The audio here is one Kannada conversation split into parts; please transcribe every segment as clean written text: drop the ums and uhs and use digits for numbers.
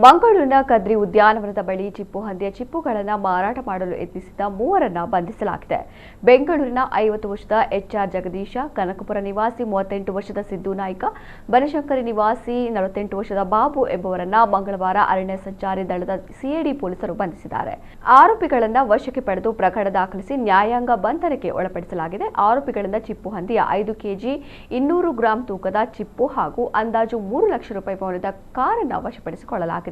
ಮಂಗಳೂರಿನ ಕದ್ರಿ ಉದ್ಯಾನವನದ ಬಳಿ ಚಿಪ್ಪು ಹಂದಿಯ ಚಿಪ್ಪುಗಳನ್ನು ಮಾರಾಟ ಮಾಡಲು ಯತ್ನಿಸಿದ ಮೂವರನ್ನು ಬಂಧಿಸಲಾಗಿದೆ. ಬೆಂಗಳೂರಿನ 50 ವರ್ಷದ ಎಚ್ಆರ್ ಜಗದೀಶ, ಕನಕಪುರ ನಿವಾಸಿ 38 ವರ್ಷದ ಸಿದ್ದು ನಾಯ್ಕ, ಬನಶಂಕರಿ ನಿವಾಸಿ 48 ವರ್ಷದ ಬಾಬು ಎಂಬುವರನ್ನ ಮಂಗಳವಾರ ಅರಣ್ಯ ಸಂಚಾರಿ ದಳದ ಸಿಐಡಿ ಪೊಲೀಸರು ಬಂಧಿಸಿದ್ದಾರೆ. ಆರೋಪಿಗಳನ್ನು ವಶಕ್ಕೆ ಪಡೆದು ಪ್ರಕರಣ ದಾಖಲಿಸಿ ನ್ಯಾಯಾಂಗ ಬಂಧನಕ್ಕೆ ಒಳಪಡಿಸಲಾಗಿದೆ. ಆರೋಪಿಗಳಿಂದ ಚಿಪ್ಪು ಹಂದಿಯ 5 ಕೆಜಿ 200 ಗ್ರಾಂ ತೂಕದ ಚಿಪ್ಪು ಹಾಗೂ ಅಂದಾಜು 3 ಲಕ್ಷ ರೂಪಾಯಿ ಮೌಲ್ಯದ ಕಾರನ್ನು ವಶಪಡಿಸಿಕೊಳ್ಳಲಾಗಿದೆ.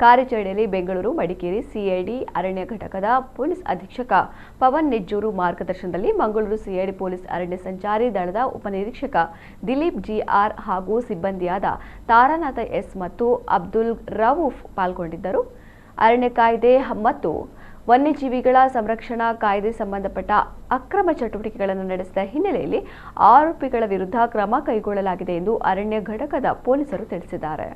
ಕಾರ್ಯಾಚರಣೆಯಲ್ಲಿ ಬೆಂಗಳೂರು ಮಡಿಕೇರಿ ಸಿಐಡಿ ಅರಣ್ಯ ಘಟಕದ ಪೊಲೀಸ್ ಅಧೀಕ್ಷಕ ಪವನ್ ನಿಜ್ಜೂರು ಮಾರ್ಗದರ್ಶನದಲ್ಲಿ ಮಂಗಳೂರು ಸಿಐಡಿ ಪೊಲೀಸ್ ಅರಣ್ಯ ಸಂಚಾರಿ ದಳದ ಉಪನಿರೀಕ್ಷಕ ದಿಲೀಪ್ ಜಿಆರ್ ಹಾಗೂ ಸಿಬ್ಬಂದಿಯಾದ ತಾರಾನಾಥ ಎಸ್ ಮತ್ತು ಅಬ್ದುಲ್ ರವೂಫ್ ಪಾಲ್ಗೊಂಡಿದ್ದರು. ಅರಣ್ಯ ಕಾಯ್ದೆ ಮತ್ತು ವನ್ಯಜೀವಿಗಳ ಸಂರಕ್ಷಣಾ ಕಾಯ್ದೆ ಸಂಬಂಧಪಟ್ಟ ಅಕ್ರಮ ಚಟುವಟಿಕೆಗಳನ್ನು ನಡೆಸಿದ ಹಿನ್ನೆಲೆಯಲ್ಲಿ ಆರೋಪಿಗಳ ವಿರುದ್ಧ ಕ್ರಮ ಕೈಗೊಳ್ಳಲಾಗಿದೆ ಎಂದು ಅರಣ್ಯ ಘಟಕದ ಪೊಲೀಸರು ತಿಳಿಸಿದ್ದಾರೆ.